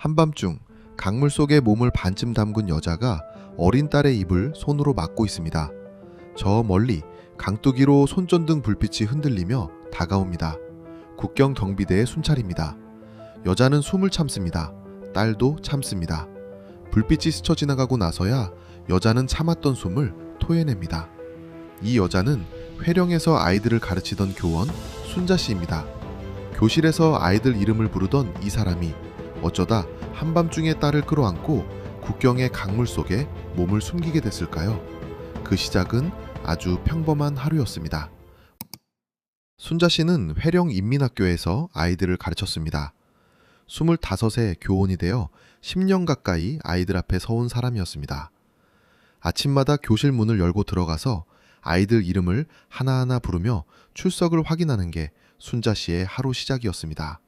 한밤중 강물 속에 몸을 반쯤 담근 여자가 어린 딸의 입을 손으로 막고 있습니다. 저 멀리 강뚜기로 손전등 불빛이 흔들리며 다가옵니다. 국경 경비대의 순찰입니다. 여자는 숨을 참습니다. 딸도 참습니다. 불빛이 스쳐 지나가고 나서야 여자는 참았던 숨을 토해냅니다. 이 여자는 회령에서 아이들을 가르치던 교원 순자 씨입니다. 교실에서 아이들 이름을 부르던 이 사람이 어쩌다 한밤중에 딸을 끌어안고 국경의 강물 속에 몸을 숨기게 됐을까요? 그 시작은 아주 평범한 하루였습니다. 순자 씨는 회령 인민학교에서 아이들을 가르쳤습니다. 25세 교원이 되어 10년 가까이 아이들 앞에 서온 사람이었습니다. 아침마다 교실 문을 열고 들어가서 아이들 이름을 하나하나 부르며 출석을 확인하는 게 순자 씨의 하루 시작이었습니다.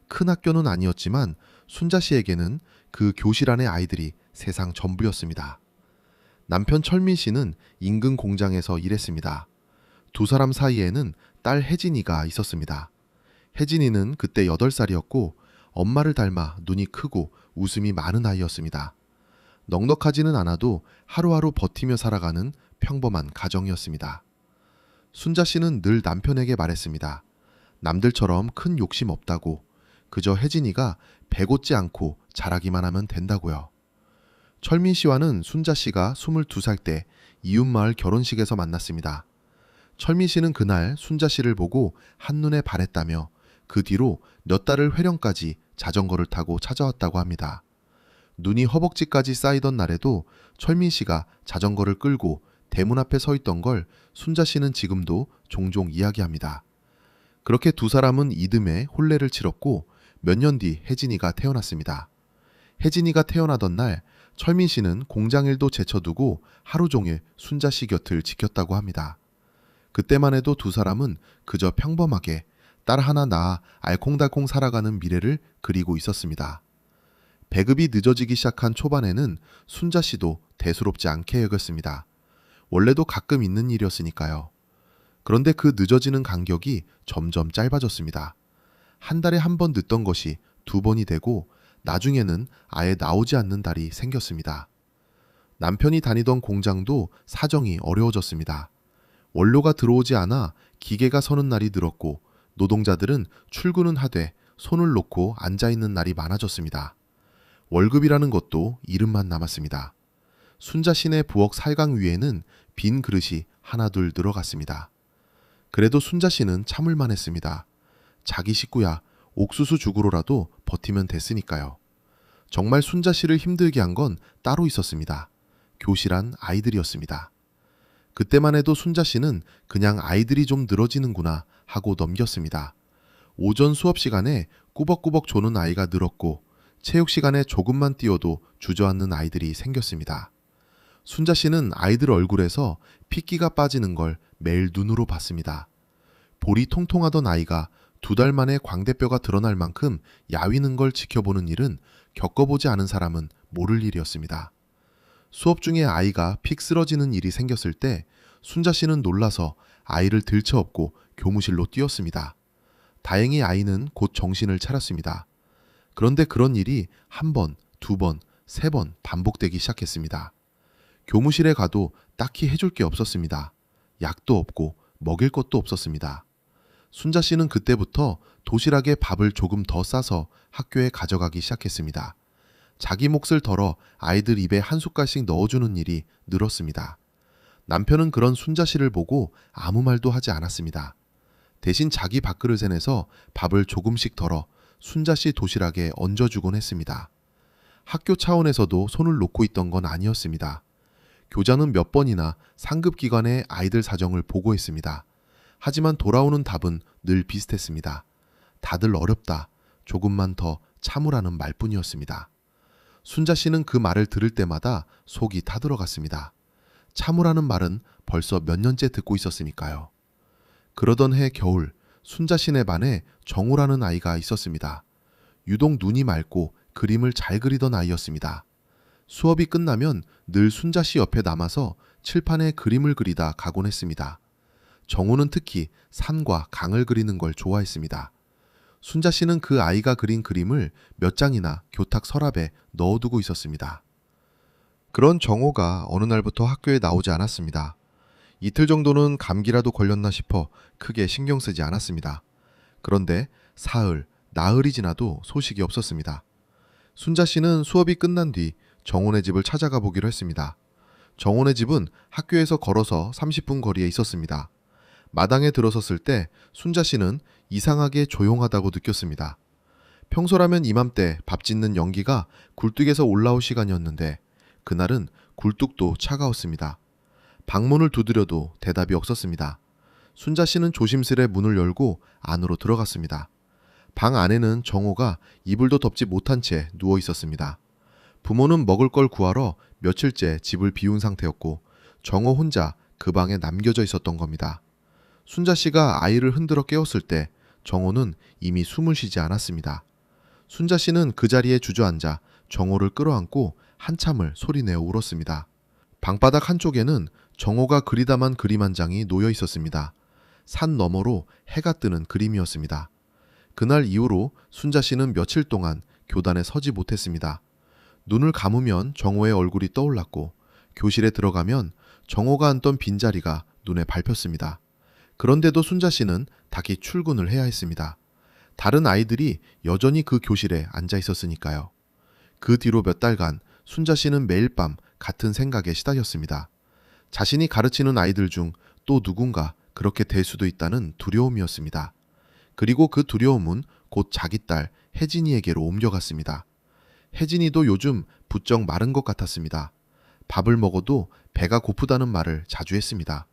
큰 학교는 아니었지만 순자 씨에게는 그 교실 안의 아이들이 세상 전부였습니다. 남편 철민 씨는 인근 공장에서 일했습니다. 두 사람 사이에는 딸 혜진이가 있었습니다. 혜진이는 그때 8살이었고 엄마를 닮아 눈이 크고 웃음이 많은 아이였습니다. 넉넉하지는 않아도 하루하루 버티며 살아가는 평범한 가정이었습니다. 순자 씨는 늘 남편에게 말했습니다. 남들처럼 큰 욕심 없다고, 그저 혜진이가 배고지 않고 자라기만 하면 된다고요. 철민 씨와는 순자 씨가 22살 때 이웃마을 결혼식에서 만났습니다. 철민 씨는 그날 순자 씨를 보고 한눈에 반했다며 그 뒤로 몇 달을 회령까지 자전거를 타고 찾아왔다고 합니다. 눈이 허벅지까지 쌓이던 날에도 철민 씨가 자전거를 끌고 대문 앞에 서 있던 걸 순자 씨는 지금도 종종 이야기합니다. 그렇게 두 사람은 이듬해 혼례를 치렀고 몇 년 뒤 혜진이가 태어났습니다. 혜진이가 태어나던 날 철민 씨는 공장일도 제쳐두고 하루 종일 순자 씨 곁을 지켰다고 합니다. 그때만 해도 두 사람은 그저 평범하게 딸 하나 낳아 알콩달콩 살아가는 미래를 그리고 있었습니다. 배급이 늦어지기 시작한 초반에는 순자 씨도 대수롭지 않게 여겼습니다. 원래도 가끔 있는 일이었으니까요. 그런데 그 늦어지는 간격이 점점 짧아졌습니다. 한 달에 한 번 늦던 것이 2번이 되고 나중에는 아예 나오지 않는 달이 생겼습니다. 남편이 다니던 공장도 사정이 어려워졌습니다. 원료가 들어오지 않아 기계가 서는 날이 늘었고 노동자들은 출근은 하되 손을 놓고 앉아있는 날이 많아졌습니다. 월급이라는 것도 이름만 남았습니다. 순자 씨네 부엌 살강 위에는 빈 그릇이 하나둘 늘어갔습니다. 그래도 순자 씨는 참을만 했습니다. 자기 식구야 옥수수 죽으로라도 버티면 됐으니까요. 정말 순자 씨를 힘들게 한 건 따로 있었습니다. 교실 안 아이들이었습니다. 그때만 해도 순자 씨는 그냥 아이들이 좀 늘어지는구나 하고 넘겼습니다. 오전 수업 시간에 꾸벅꾸벅 조는 아이가 늘었고 체육 시간에 조금만 뛰어도 주저앉는 아이들이 생겼습니다. 순자 씨는 아이들 얼굴에서 핏기가 빠지는 걸 매일 눈으로 봤습니다. 볼이 통통하던 아이가 2달 만에 광대뼈가 드러날 만큼 야위는 걸 지켜보는 일은 겪어보지 않은 사람은 모를 일이었습니다. 수업 중에 아이가 픽 쓰러지는 일이 생겼을 때 순자 씨는 놀라서 아이를 들쳐업고 교무실로 뛰었습니다. 다행히 아이는 곧 정신을 차렸습니다. 그런데 그런 일이 1번, 2번, 3번 반복되기 시작했습니다. 교무실에 가도 딱히 해줄 게 없었습니다. 약도 없고 먹일 것도 없었습니다. 순자 씨는 그때부터 도시락에 밥을 조금 더 싸서 학교에 가져가기 시작했습니다. 자기 몫을 덜어 아이들 입에 한 숟갈씩 넣어주는 일이 늘었습니다. 남편은 그런 순자 씨를 보고 아무 말도 하지 않았습니다. 대신 자기 밥그릇에 내서 밥을 조금씩 덜어 순자 씨 도시락에 얹어주곤 했습니다. 학교 차원에서도 손을 놓고 있던 건 아니었습니다. 교장은 몇 번이나 상급기관의 아이들 사정을 보고했습니다. 하지만 돌아오는 답은 늘 비슷했습니다. 다들 어렵다. 조금만 더 참으라는 말뿐이었습니다. 순자 씨는 그 말을 들을 때마다 속이 타들어갔습니다. 참으라는 말은 벌써 몇 년째 듣고 있었으니까요. 그러던 해 겨울 순자 씨네 반에 정우라는 아이가 있었습니다. 유독 눈이 맑고 그림을 잘 그리던 아이였습니다. 수업이 끝나면 늘 순자 씨 옆에 남아서 칠판에 그림을 그리다 가곤 했습니다. 정우는 특히 산과 강을 그리는 걸 좋아했습니다. 순자 씨는 그 아이가 그린 그림을 몇 장이나 교탁 서랍에 넣어두고 있었습니다. 그런 정호가 어느 날부터 학교에 나오지 않았습니다. 이틀 정도는 감기라도 걸렸나 싶어 크게 신경 쓰지 않았습니다. 그런데 사흘, 나흘이 지나도 소식이 없었습니다. 순자 씨는 수업이 끝난 뒤 정혼의 집을 찾아가 보기로 했습니다. 정혼의 집은 학교에서 걸어서 30분 거리에 있었습니다. 마당에 들어섰을 때 순자 씨는 이상하게 조용하다고 느꼈습니다. 평소라면 이맘때 밥 짓는 연기가 굴뚝에서 올라올 시간이었는데 그날은 굴뚝도 차가웠습니다. 방문을 두드려도 대답이 없었습니다. 순자 씨는 조심스레 문을 열고 안으로 들어갔습니다. 방 안에는 정호가 이불도 덮지 못한 채 누워 있었습니다. 부모는 먹을 걸 구하러 며칠째 집을 비운 상태였고 정호 혼자 그 방에 남겨져 있었던 겁니다. 순자 씨가 아이를 흔들어 깨웠을 때 정호는 이미 숨을 쉬지 않았습니다. 순자 씨는 그 자리에 주저앉아 정호를 끌어안고 한참을 소리내어 울었습니다. 방바닥 한쪽에는 정호가 그리다만 그림 한 장이 놓여 있었습니다. 산 너머로 해가 뜨는 그림이었습니다. 그날 이후로 순자 씨는 며칠 동안 교단에 서지 못했습니다. 눈을 감으면 정호의 얼굴이 떠올랐고 교실에 들어가면 정호가 앉던 빈자리가 눈에 밟혔습니다. 그런데도 순자 씨는 닭이 출근을 해야 했습니다. 다른 아이들이 여전히 그 교실에 앉아 있었으니까요. 그 뒤로 몇 달간 순자 씨는 매일 밤 같은 생각에 시달렸습니다. 자신이 가르치는 아이들 중 또 누군가 그렇게 될 수도 있다는 두려움이었습니다. 그리고 그 두려움은 곧 자기 딸 혜진이에게로 옮겨갔습니다. 혜진이도 요즘 부쩍 마른 것 같았습니다. 밥을 먹어도 배가 고프다는 말을 자주 했습니다.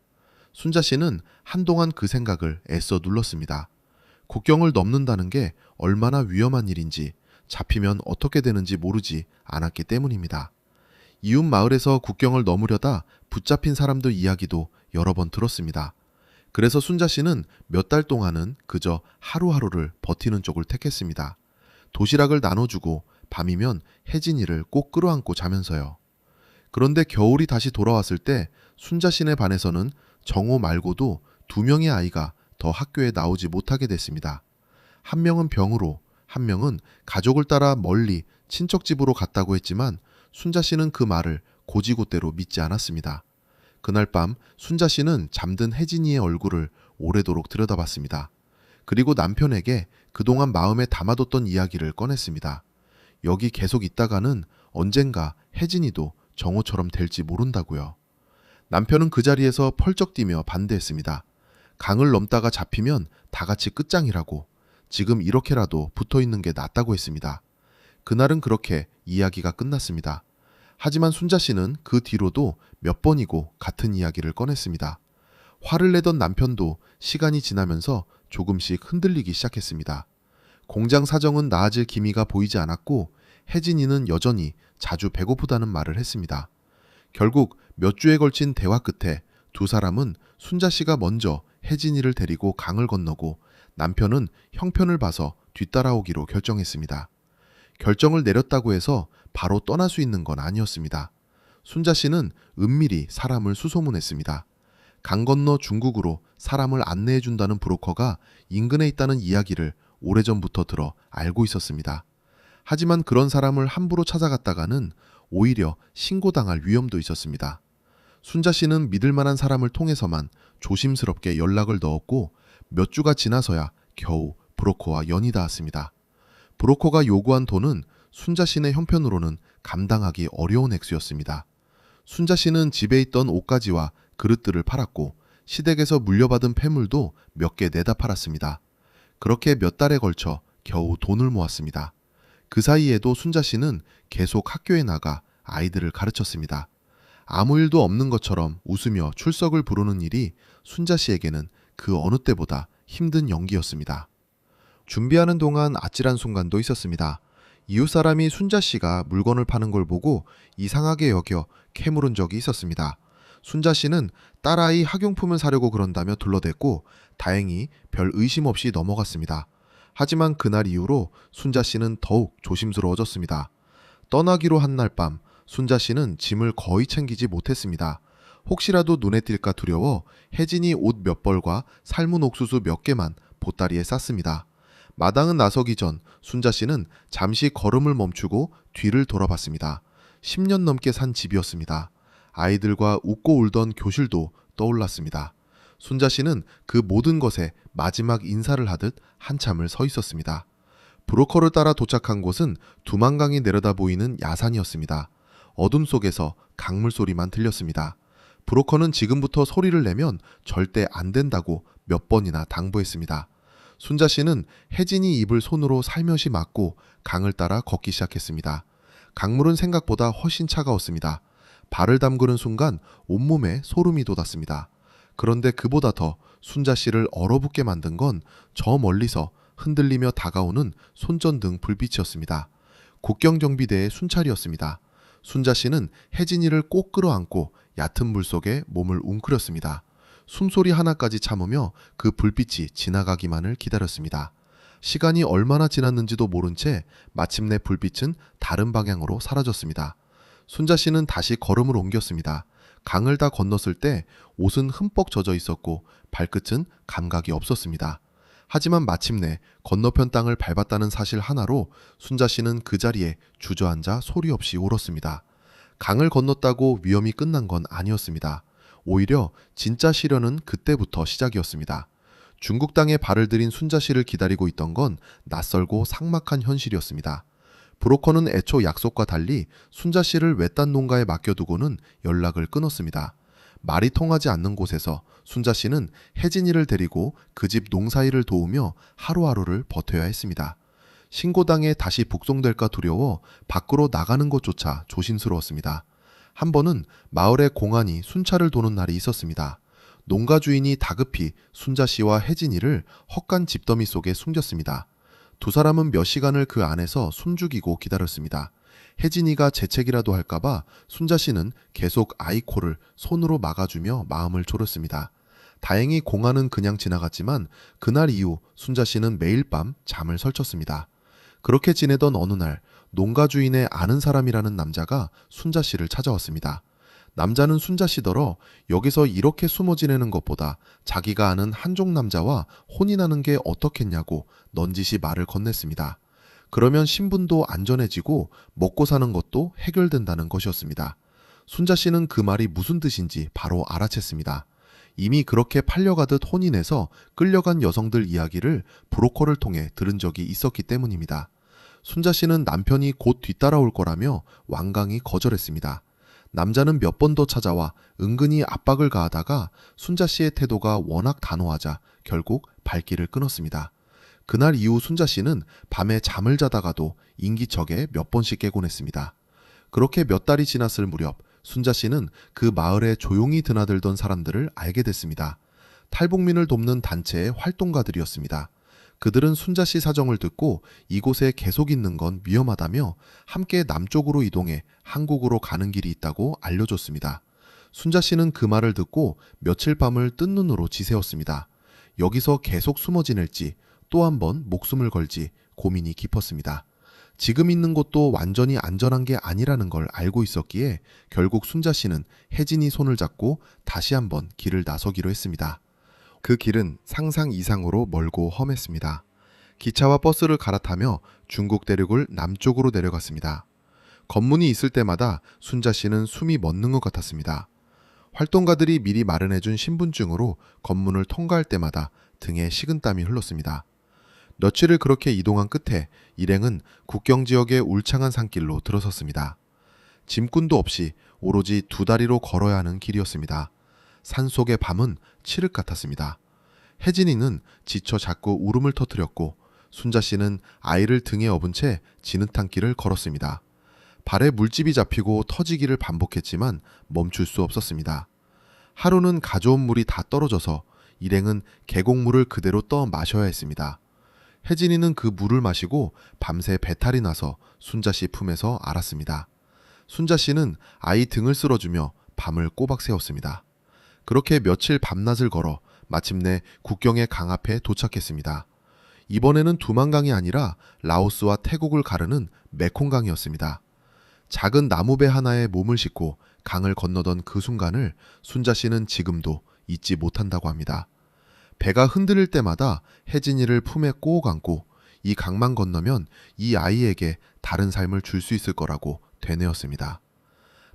순자 씨는 한동안 그 생각을 애써 눌렀습니다. 국경을 넘는다는 게 얼마나 위험한 일인지, 잡히면 어떻게 되는지 모르지 않았기 때문입니다. 이웃 마을에서 국경을 넘으려다 붙잡힌 사람들 이야기도 여러 번 들었습니다. 그래서 순자 씨는 몇 달 동안은 그저 하루하루를 버티는 쪽을 택했습니다. 도시락을 나눠주고 밤이면 혜진이를 꼭 끌어안고 자면서요. 그런데 겨울이 다시 돌아왔을 때 순자 씨네 반에서는 정호 말고도 2명의 아이가 더 학교에 나오지 못하게 됐습니다. 한 명은 병으로, 한 명은 가족을 따라 멀리 친척 집으로 갔다고 했지만 순자 씨는 그 말을 고지고대로 믿지 않았습니다. 그날 밤 순자 씨는 잠든 혜진이의 얼굴을 오래도록 들여다봤습니다. 그리고 남편에게 그동안 마음에 담아뒀던 이야기를 꺼냈습니다. 여기 계속 있다가는 언젠가 혜진이도 정호처럼 될지 모른다고요. 남편은 그 자리에서 펄쩍 뛰며 반대했습니다. 강을 넘다가 잡히면 다 같이 끝장이라고, 지금 이렇게라도 붙어있는 게 낫다고 했습니다. 그날은 그렇게 이야기가 끝났습니다. 하지만 순자 씨는 그 뒤로도 몇 번이고 같은 이야기를 꺼냈습니다. 화를 내던 남편도 시간이 지나면서 조금씩 흔들리기 시작했습니다. 공장 사정은 나아질 기미가 보이지 않았고 혜진이는 여전히 자주 배고프다는 말을 했습니다. 결국 몇 주에 걸친 대화 끝에 두 사람은 순자 씨가 먼저 혜진이를 데리고 강을 건너고 남편은 형편을 봐서 뒤따라오기로 결정했습니다. 결정을 내렸다고 해서 바로 떠날 수 있는 건 아니었습니다. 순자 씨는 은밀히 사람을 수소문했습니다. 강 건너 중국으로 사람을 안내해준다는 브로커가 인근에 있다는 이야기를 오래전부터 들어 알고 있었습니다. 하지만 그런 사람을 함부로 찾아갔다가는 오히려 신고당할 위험도 있었습니다. 순자 씨는 믿을 만한 사람을 통해서만 조심스럽게 연락을 넣었고 몇 주가 지나서야 겨우 브로커와 연이 닿았습니다. 브로커가 요구한 돈은 순자 씨네 형편으로는 감당하기 어려운 액수였습니다. 순자 씨는 집에 있던 옷가지와 그릇들을 팔았고 시댁에서 물려받은 폐물도 몇 개 내다 팔았습니다. 그렇게 몇 달에 걸쳐 겨우 돈을 모았습니다. 그 사이에도 순자 씨는 계속 학교에 나가 아이들을 가르쳤습니다. 아무 일도 없는 것처럼 웃으며 출석을 부르는 일이 순자 씨에게는 그 어느 때보다 힘든 연기였습니다. 준비하는 동안 아찔한 순간도 있었습니다. 이웃 사람이 순자 씨가 물건을 파는 걸 보고 이상하게 여겨 캐물은 적이 있었습니다. 순자 씨는 딸아이 학용품을 사려고 그런다며 둘러댔고 다행히 별 의심 없이 넘어갔습니다. 하지만 그날 이후로 순자 씨는 더욱 조심스러워졌습니다. 떠나기로 한 날 밤 순자 씨는 짐을 거의 챙기지 못했습니다. 혹시라도 눈에 띌까 두려워 혜진이 옷 몇 벌과 삶은 옥수수 몇 개만 보따리에 쌌습니다. 마당은 나서기 전 순자 씨는 잠시 걸음을 멈추고 뒤를 돌아봤습니다. 10년 넘게 산 집이었습니다. 아이들과 웃고 울던 교실도 떠올랐습니다. 순자 씨는 그 모든 것에 마지막 인사를 하듯 한참을 서 있었습니다. 브로커를 따라 도착한 곳은 두만강이 내려다 보이는 야산이었습니다. 어둠 속에서 강물 소리만 들렸습니다. 브로커는 지금부터 소리를 내면 절대 안 된다고 몇 번이나 당부했습니다. 순자 씨는 혜진이 입을 손으로 살며시 막고 강을 따라 걷기 시작했습니다. 강물은 생각보다 훨씬 차가웠습니다. 발을 담그는 순간 온몸에 소름이 돋았습니다. 그런데 그보다 더 순자 씨를 얼어붙게 만든 건 저 멀리서 흔들리며 다가오는 손전등 불빛이었습니다. 국경정비대의 순찰이었습니다. 순자 씨는 혜진이를 꼭 끌어안고 얕은 물속에 몸을 웅크렸습니다. 숨소리 하나까지 참으며 그 불빛이 지나가기만을 기다렸습니다. 시간이 얼마나 지났는지도 모른 채 마침내 불빛은 다른 방향으로 사라졌습니다. 순자 씨는 다시 걸음을 옮겼습니다. 강을 다 건넜을 때 옷은 흠뻑 젖어 있었고 발끝은 감각이 없었습니다. 하지만 마침내 건너편 땅을 밟았다는 사실 하나로 순자 씨는 그 자리에 주저앉아 소리 없이 울었습니다. 강을 건넜다고 위험이 끝난 건 아니었습니다. 오히려 진짜 시련은 그때부터 시작이었습니다. 중국 땅에 발을 들인 순자 씨를 기다리고 있던 건 낯설고 삭막한 현실이었습니다. 브로커는 애초 약속과 달리 순자 씨를 외딴 농가에 맡겨두고는 연락을 끊었습니다. 말이 통하지 않는 곳에서 순자 씨는 혜진이를 데리고 그 집 농사일을 도우며 하루하루를 버텨야 했습니다. 신고당에 다시 북송될까 두려워 밖으로 나가는 것조차 조심스러웠습니다. 한 번은 마을의 공안이 순찰을 도는 날이 있었습니다. 농가 주인이 다급히 순자 씨와 혜진이를 헛간 집더미 속에 숨겼습니다. 두 사람은 몇 시간을 그 안에서 숨죽이고 기다렸습니다. 혜진이가 재채기라도 할까봐 순자 씨는 계속 아이 코를 손으로 막아주며 마음을 졸였습니다. 다행히 공안은 그냥 지나갔지만 그날 이후 순자 씨는 매일 밤 잠을 설쳤습니다. 그렇게 지내던 어느 날 농가 주인의 아는 사람이라는 남자가 순자 씨를 찾아왔습니다. 남자는 순자 씨더러 여기서 이렇게 숨어 지내는 것보다 자기가 아는 한족 남자와 혼인하는 게 어떻겠냐고 넌지시 말을 건넸습니다. 그러면 신분도 안전해지고 먹고 사는 것도 해결된다는 것이었습니다. 순자 씨는 그 말이 무슨 뜻인지 바로 알아챘습니다. 이미 그렇게 팔려가듯 혼인해서 끌려간 여성들 이야기를 브로커를 통해 들은 적이 있었기 때문입니다. 순자 씨는 남편이 곧 뒤따라올 거라며 완강히 거절했습니다. 남자는 몇 번 더 찾아와 은근히 압박을 가하다가 순자 씨의 태도가 워낙 단호하자 결국 발길을 끊었습니다. 그날 이후 순자 씨는 밤에 잠을 자다가도 인기척에 몇 번씩 깨곤 했습니다. 그렇게 몇 달이 지났을 무렵 순자 씨는 그 마을에 조용히 드나들던 사람들을 알게 됐습니다. 탈북민을 돕는 단체의 활동가들이었습니다. 그들은 순자 씨 사정을 듣고 이곳에 계속 있는 건 위험하다며 함께 남쪽으로 이동해 한국으로 가는 길이 있다고 알려줬습니다. 순자 씨는 그 말을 듣고 며칠 밤을 뜬 눈으로 지새웠습니다. 여기서 계속 숨어 지낼지 또 한 번 목숨을 걸지 고민이 깊었습니다. 지금 있는 곳도 완전히 안전한 게 아니라는 걸 알고 있었기에 결국 순자 씨는 혜진이 손을 잡고 다시 한번 길을 나서기로 했습니다. 그 길은 상상 이상으로 멀고 험했습니다. 기차와 버스를 갈아타며 중국 대륙을 남쪽으로 내려갔습니다. 검문이 있을 때마다 순자 씨는 숨이 멎는 것 같았습니다. 활동가들이 미리 마련해준 신분증으로 검문을 통과할 때마다 등에 식은땀이 흘렀습니다. 며칠을 그렇게 이동한 끝에 일행은 국경 지역의 울창한 산길로 들어섰습니다. 짐꾼도 없이 오로지 두 다리로 걸어야 하는 길이었습니다. 산속의 밤은 칠흑 같았습니다. 혜진이는 지쳐 자꾸 울음을 터뜨렸고 순자 씨는 아이를 등에 업은 채 진흙탕 길을 걸었습니다. 발에 물집이 잡히고 터지기를 반복했지만 멈출 수 없었습니다. 하루는 가져온 물이 다 떨어져서 일행은 계곡물을 그대로 떠 마셔야 했습니다. 혜진이는 그 물을 마시고 밤새 배탈이 나서 순자 씨 품에서 앓았습니다. 순자 씨는 아이 등을 쓸어주며 밤을 꼬박 새웠습니다. 그렇게 며칠 밤낮을 걸어 마침내 국경의 강 앞에 도착했습니다. 이번에는 두만강이 아니라 라오스와 태국을 가르는 메콩강이었습니다. 작은 나무배 하나에 몸을 싣고 강을 건너던 그 순간을 순자 씨는 지금도 잊지 못한다고 합니다. 배가 흔들릴 때마다 혜진이를 품에 꼭 안고 이 강만 건너면 이 아이에게 다른 삶을 줄 수 있을 거라고 되뇌었습니다.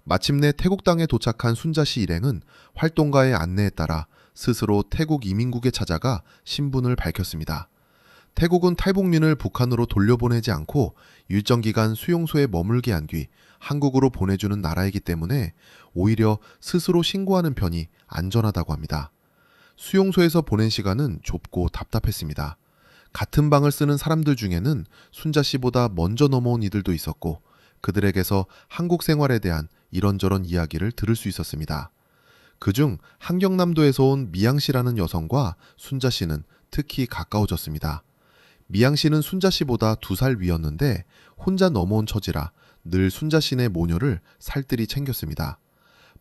마침내 태국 땅에 도착한 순자 씨 일행은 활동가의 안내에 따라 스스로 태국 이민국에 찾아가 신분을 밝혔습니다. 태국은 탈북민을 북한으로 돌려보내지 않고 일정 기간 수용소에 머물게 한 뒤 한국으로 보내주는 나라이기 때문에 오히려 스스로 신고하는 편이 안전하다고 합니다. 수용소에서 보낸 시간은 좁고 답답했습니다. 같은 방을 쓰는 사람들 중에는 순자 씨보다 먼저 넘어온 이들도 있었고 그들에게서 한국 생활에 대한 이런저런 이야기를 들을 수 있었습니다. 그중 한경남도에서 온 미양 씨라는 여성과 순자 씨는 특히 가까워졌습니다. 미양 씨는 순자 씨보다 2살 위였는데 혼자 넘어온 처지라 늘 순자 씨네 모녀를 살뜰히 챙겼습니다.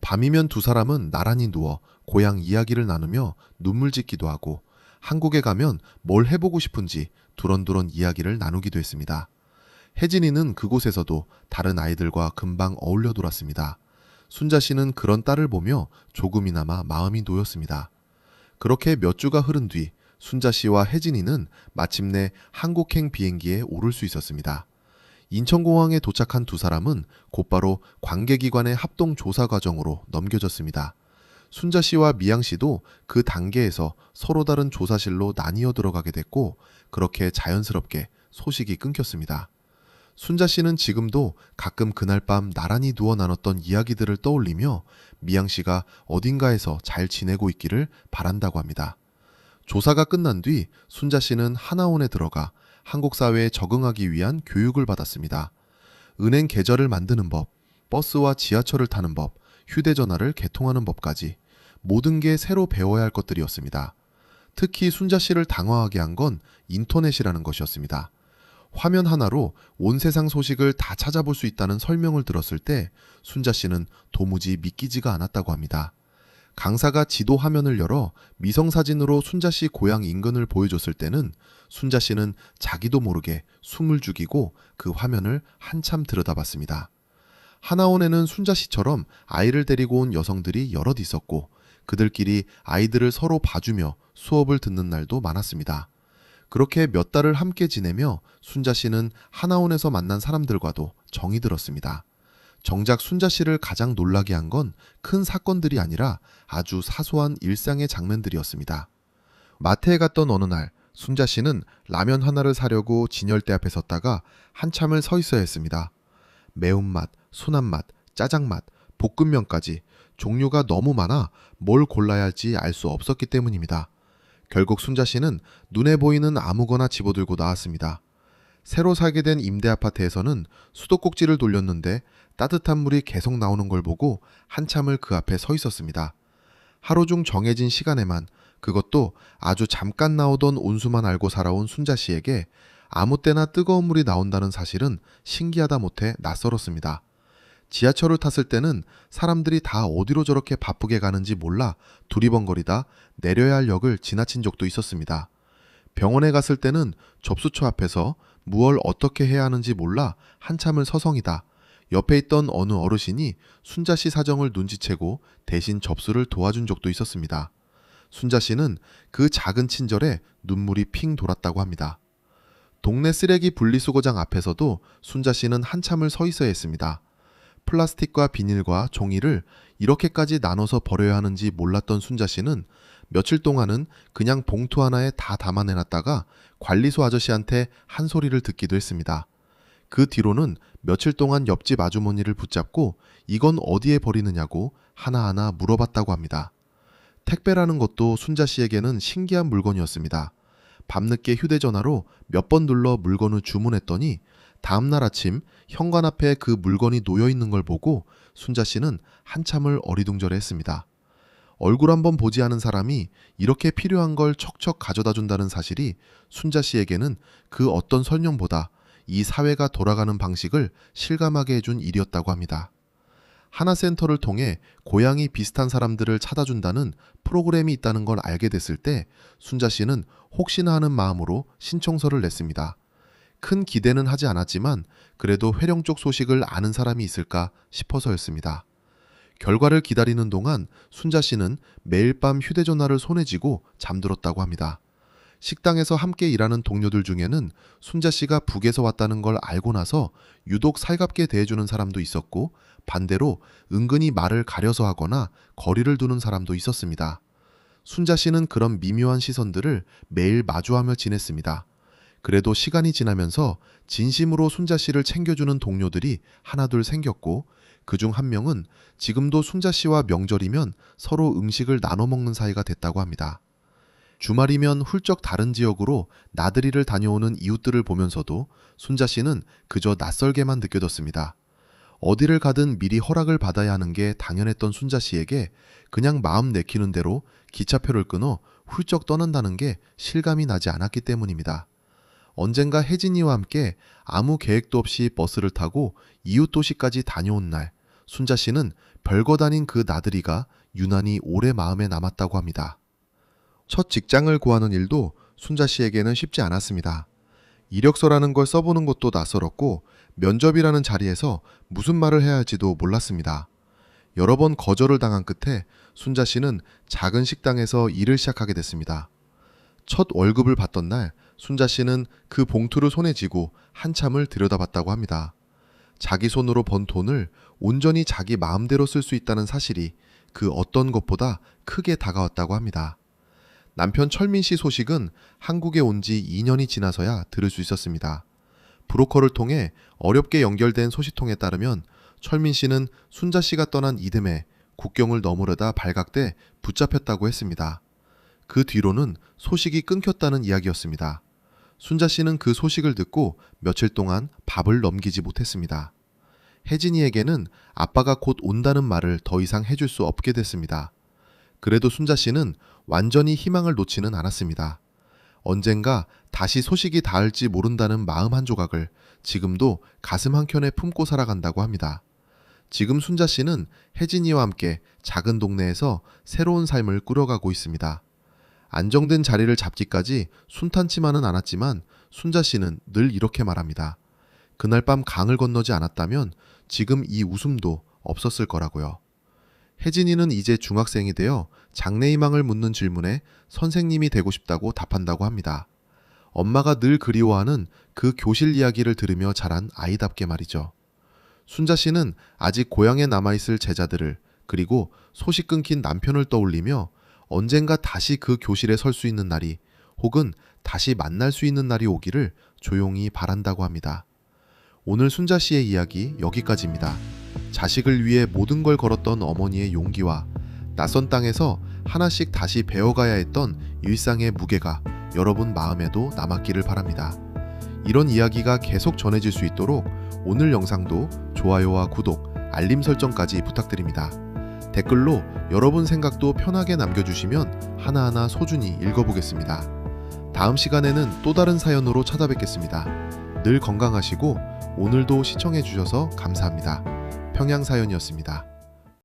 밤이면 두 사람은 나란히 누워 고향 이야기를 나누며 눈물 짓기도 하고 한국에 가면 뭘 해보고 싶은지 두런두런 이야기를 나누기도 했습니다. 혜진이는 그곳에서도 다른 아이들과 금방 어울려 놀았습니다. 순자 씨는 그런 딸을 보며 조금이나마 마음이 놓였습니다. 그렇게 몇 주가 흐른 뒤 순자 씨와 혜진이는 마침내 한국행 비행기에 오를 수 있었습니다. 인천공항에 도착한 두 사람은 곧바로 관계기관의 합동 조사 과정으로 넘겨졌습니다. 순자 씨와 미양 씨도 그 단계에서 서로 다른 조사실로 나뉘어 들어가게 됐고 그렇게 자연스럽게 소식이 끊겼습니다. 순자 씨는 지금도 가끔 그날 밤 나란히 누워 나눴던 이야기들을 떠올리며 미양 씨가 어딘가에서 잘 지내고 있기를 바란다고 합니다. 조사가 끝난 뒤 순자 씨는 하나원에 들어가 한국 사회에 적응하기 위한 교육을 받았습니다. 은행 계좌를 만드는 법, 버스와 지하철을 타는 법, 휴대전화를 개통하는 법까지 모든 게 새로 배워야 할 것들이었습니다. 특히 순자 씨를 당황하게 한 건 인터넷이라는 것이었습니다. 화면 하나로 온 세상 소식을 다 찾아볼 수 있다는 설명을 들었을 때 순자 씨는 도무지 믿기지가 않았다고 합니다. 강사가 지도 화면을 열어 미성사진으로 순자 씨 고향 인근을 보여줬을 때는 순자 씨는 자기도 모르게 숨을 죽이고 그 화면을 한참 들여다봤습니다. 하나원에는 순자 씨처럼 아이를 데리고 온 여성들이 여럿 있었고 그들끼리 아이들을 서로 봐주며 수업을 듣는 날도 많았습니다. 그렇게 몇 달을 함께 지내며 순자 씨는 하나원에서 만난 사람들과도 정이 들었습니다. 정작 순자 씨를 가장 놀라게 한 건 큰 사건들이 아니라 아주 사소한 일상의 장면들이었습니다. 마트에 갔던 어느 날 순자 씨는 라면 하나를 사려고 진열대 앞에 섰다가 한참을 서 있어야 했습니다. 매운맛, 순한맛, 짜장맛, 볶음면까지 종류가 너무 많아 뭘 골라야 할지 알 수 없었기 때문입니다. 결국 순자 씨는 눈에 보이는 아무거나 집어들고 나왔습니다. 새로 살게 된 임대 아파트에서는 수도꼭지를 돌렸는데 따뜻한 물이 계속 나오는 걸 보고 한참을 그 앞에 서 있었습니다. 하루 중 정해진 시간에만 그것도 아주 잠깐 나오던 온수만 알고 살아온 순자 씨에게 아무 때나 뜨거운 물이 나온다는 사실은 신기하다 못해 낯설었습니다. 지하철을 탔을 때는 사람들이 다 어디로 저렇게 바쁘게 가는지 몰라 두리번거리다 내려야 할 역을 지나친 적도 있었습니다. 병원에 갔을 때는 접수처 앞에서 무얼 어떻게 해야 하는지 몰라 한참을 서성이다 옆에 있던 어느 어르신이 순자 씨 사정을 눈치채고 대신 접수를 도와준 적도 있었습니다. 순자 씨는 그 작은 친절에 눈물이 핑 돌았다고 합니다. 동네 쓰레기 분리수거장 앞에서도 순자 씨는 한참을 서 있어야 했습니다. 플라스틱과 비닐과 종이를 이렇게까지 나눠서 버려야 하는지 몰랐던 순자 씨는 며칠 동안은 그냥 봉투 하나에 다 담아내놨다가 관리소 아저씨한테 한 소리를 듣기도 했습니다. 그 뒤로는 며칠 동안 옆집 아주머니를 붙잡고 이건 어디에 버리느냐고 하나하나 물어봤다고 합니다. 택배라는 것도 순자 씨에게는 신기한 물건이었습니다. 밤늦게 휴대전화로 몇 번 눌러 물건을 주문했더니 다음날 아침 현관 앞에 그 물건이 놓여있는 걸 보고 순자 씨는 한참을 어리둥절해했습니다. 얼굴 한번 보지 않은 사람이 이렇게 필요한 걸 척척 가져다 준다는 사실이 순자 씨에게는 그 어떤 설명보다 이 사회가 돌아가는 방식을 실감하게 해준 일이었다고 합니다. 하나센터를 통해 고향이 비슷한 사람들을 찾아준다는 프로그램이 있다는 걸 알게 됐을 때 순자 씨는 혹시나 하는 마음으로 신청서를 냈습니다. 큰 기대는 하지 않았지만 그래도 회령 쪽 소식을 아는 사람이 있을까 싶어서였습니다. 결과를 기다리는 동안 순자 씨는 매일 밤 휴대전화를 손에 쥐고 잠들었다고 합니다. 식당에서 함께 일하는 동료들 중에는 순자 씨가 북에서 왔다는 걸 알고 나서 유독 살갑게 대해주는 사람도 있었고, 반대로 은근히 말을 가려서 하거나 거리를 두는 사람도 있었습니다. 순자 씨는 그런 미묘한 시선들을 매일 마주하며 지냈습니다. 그래도 시간이 지나면서 진심으로 순자 씨를 챙겨주는 동료들이 하나둘 생겼고, 그중 한 명은 지금도 순자 씨와 명절이면 서로 음식을 나눠 먹는 사이가 됐다고 합니다. 주말이면 훌쩍 다른 지역으로 나들이를 다녀오는 이웃들을 보면서도 순자 씨는 그저 낯설게만 느껴졌습니다. 어디를 가든 미리 허락을 받아야 하는 게 당연했던 순자 씨에게 그냥 마음 내키는 대로 기차표를 끊어 훌쩍 떠난다는 게 실감이 나지 않았기 때문입니다. 언젠가 혜진이와 함께 아무 계획도 없이 버스를 타고 이웃 도시까지 다녀온 날, 순자 씨는 별것 아닌 그 나들이가 유난히 오래 마음에 남았다고 합니다. 첫 직장을 구하는 일도 순자 씨에게는 쉽지 않았습니다. 이력서라는 걸 써보는 것도 낯설었고, 면접이라는 자리에서 무슨 말을 해야 할지도 몰랐습니다. 여러 번 거절을 당한 끝에 순자 씨는 작은 식당에서 일을 시작하게 됐습니다. 첫 월급을 받던 날, 순자 씨는 그 봉투를 손에 쥐고 한참을 들여다봤다고 합니다. 자기 손으로 번 돈을 온전히 자기 마음대로 쓸 수 있다는 사실이 그 어떤 것보다 크게 다가왔다고 합니다. 남편 철민 씨 소식은 한국에 온 지 2년이 지나서야 들을 수 있었습니다. 브로커를 통해 어렵게 연결된 소식통에 따르면 철민 씨는 순자 씨가 떠난 이듬해 국경을 넘으려다 발각돼 붙잡혔다고 했습니다. 그 뒤로는 소식이 끊겼다는 이야기였습니다. 순자 씨는 그 소식을 듣고 며칠 동안 밥을 넘기지 못했습니다. 혜진이에게는 아빠가 곧 온다는 말을 더 이상 해줄 수 없게 됐습니다. 그래도 순자 씨는 완전히 희망을 놓지는 않았습니다. 언젠가 다시 소식이 닿을지 모른다는 마음 한 조각을 지금도 가슴 한켠에 품고 살아간다고 합니다. 지금 순자 씨는 혜진이와 함께 작은 동네에서 새로운 삶을 꾸려가고 있습니다. 안정된 자리를 잡기까지 순탄치만은 않았지만 순자 씨는 늘 이렇게 말합니다. 그날 밤 강을 건너지 않았다면 지금 이 웃음도 없었을 거라고요. 혜진이는 이제 중학생이 되어 장래희망을 묻는 질문에 선생님이 되고 싶다고 답한다고 합니다. 엄마가 늘 그리워하는 그 교실 이야기를 들으며 자란 아이답게 말이죠. 순자 씨는 아직 고향에 남아있을 제자들을, 그리고 소식 끊긴 남편을 떠올리며 언젠가 다시 그 교실에 설 수 있는 날이, 혹은 다시 만날 수 있는 날이 오기를 조용히 바란다고 합니다. 오늘 순자 씨의 이야기 여기까지입니다. 자식을 위해 모든 걸 걸었던 어머니의 용기와 낯선 땅에서 하나씩 다시 배워가야 했던 일상의 무게가 여러분 마음에도 남았기를 바랍니다. 이런 이야기가 계속 전해질 수 있도록 오늘 영상도 좋아요와 구독, 알림 설정까지 부탁드립니다. 댓글로 여러분 생각도 편하게 남겨주시면 하나하나 소중히 읽어보겠습니다. 다음 시간에는 또 다른 사연으로 찾아뵙겠습니다. 늘 건강하시고 오늘도 시청해주셔서 감사합니다. 평양사연이었습니다.